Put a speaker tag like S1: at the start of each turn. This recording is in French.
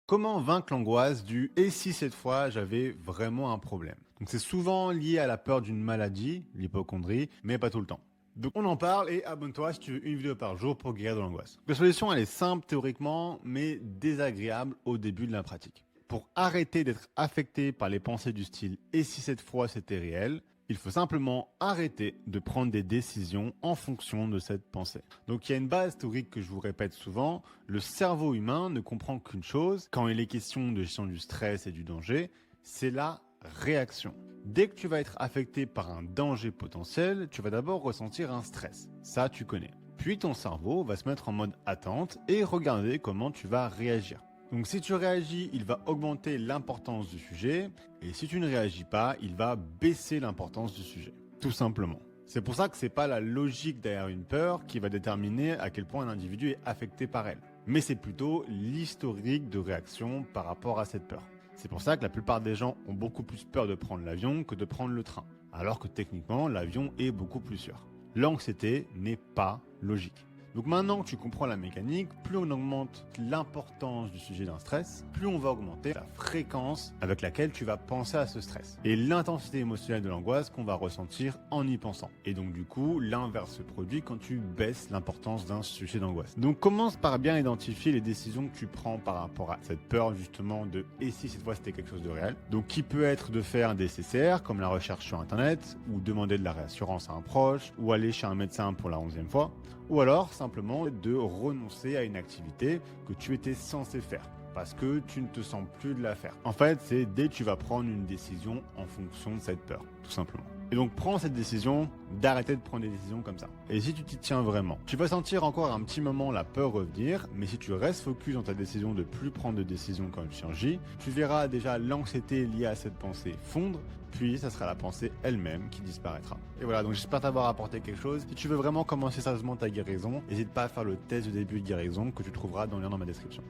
S1: Comment vaincre l'angoisse du «et si cette fois j'avais vraiment un problème?» Donc c'est souvent lié à la peur d'une maladie, l'hypocondrie, mais pas tout le temps. Donc on en parle et abonne-toi si tu veux une vidéo par jour pour guérir de l'angoisse. La solution elle est simple théoriquement, mais désagréable au début de la pratique. Pour arrêter d'être affecté par les pensées du style «et si cette fois c'était réel?», il faut simplement arrêter de prendre des décisions en fonction de cette pensée. Donc il y a une base théorique que je vous répète souvent, le cerveau humain ne comprend qu'une chose quand il est question de gestion du stress et du danger, c'est la réaction. Dès que tu vas être affecté par un danger potentiel, tu vas d'abord ressentir un stress. Ça, tu connais. Puis ton cerveau va se mettre en mode attente et regarder comment tu vas réagir. Donc si tu réagis, il va augmenter l'importance du sujet, et si tu ne réagis pas, il va baisser l'importance du sujet. Tout simplement. C'est pour ça que c'est pas la logique derrière une peur qui va déterminer à quel point un individu est affecté par elle. Mais c'est plutôt l'historique de réaction par rapport à cette peur. C'est pour ça que la plupart des gens ont beaucoup plus peur de prendre l'avion que de prendre le train. Alors que techniquement, l'avion est beaucoup plus sûr. L'anxiété n'est pas logique. Donc maintenant que tu comprends la mécanique, plus on augmente l'importance du sujet d'un stress, plus on va augmenter la fréquence avec laquelle tu vas penser à ce stress. Et l'intensité émotionnelle de l'angoisse qu'on va ressentir en y pensant. Et donc du coup, l'inverse se produit quand tu baisses l'importance d'un sujet d'angoisse. Donc commence par bien identifier les décisions que tu prends par rapport à cette peur justement de «et si cette fois c'était quelque chose de réel?». Donc qui peut être de faire des CCR comme la recherche sur internet, ou demander de la réassurance à un proche, ou aller chez un médecin pour la 11e fois, ou alors simplement de renoncer à une activité que tu étais censé faire parce que tu ne te sens plus de la faire. En fait, c'est dès que tu vas prendre une décision en fonction de cette peur, tout simplement. Et donc prends cette décision d'arrêter de prendre des décisions comme ça. Et si tu t'y tiens vraiment, tu vas sentir encore un petit moment la peur revenir, mais si tu restes focus dans ta décision de plus prendre de décisions comme chirurgie, tu verras déjà l'anxiété liée à cette pensée fondre, puis ça sera la pensée elle-même qui disparaîtra. Et voilà, donc j'espère t'avoir apporté quelque chose. Si tu veux vraiment commencer sérieusement ta guérison, n'hésite pas à faire le test de début de guérison que tu trouveras dans le lien dans ma description.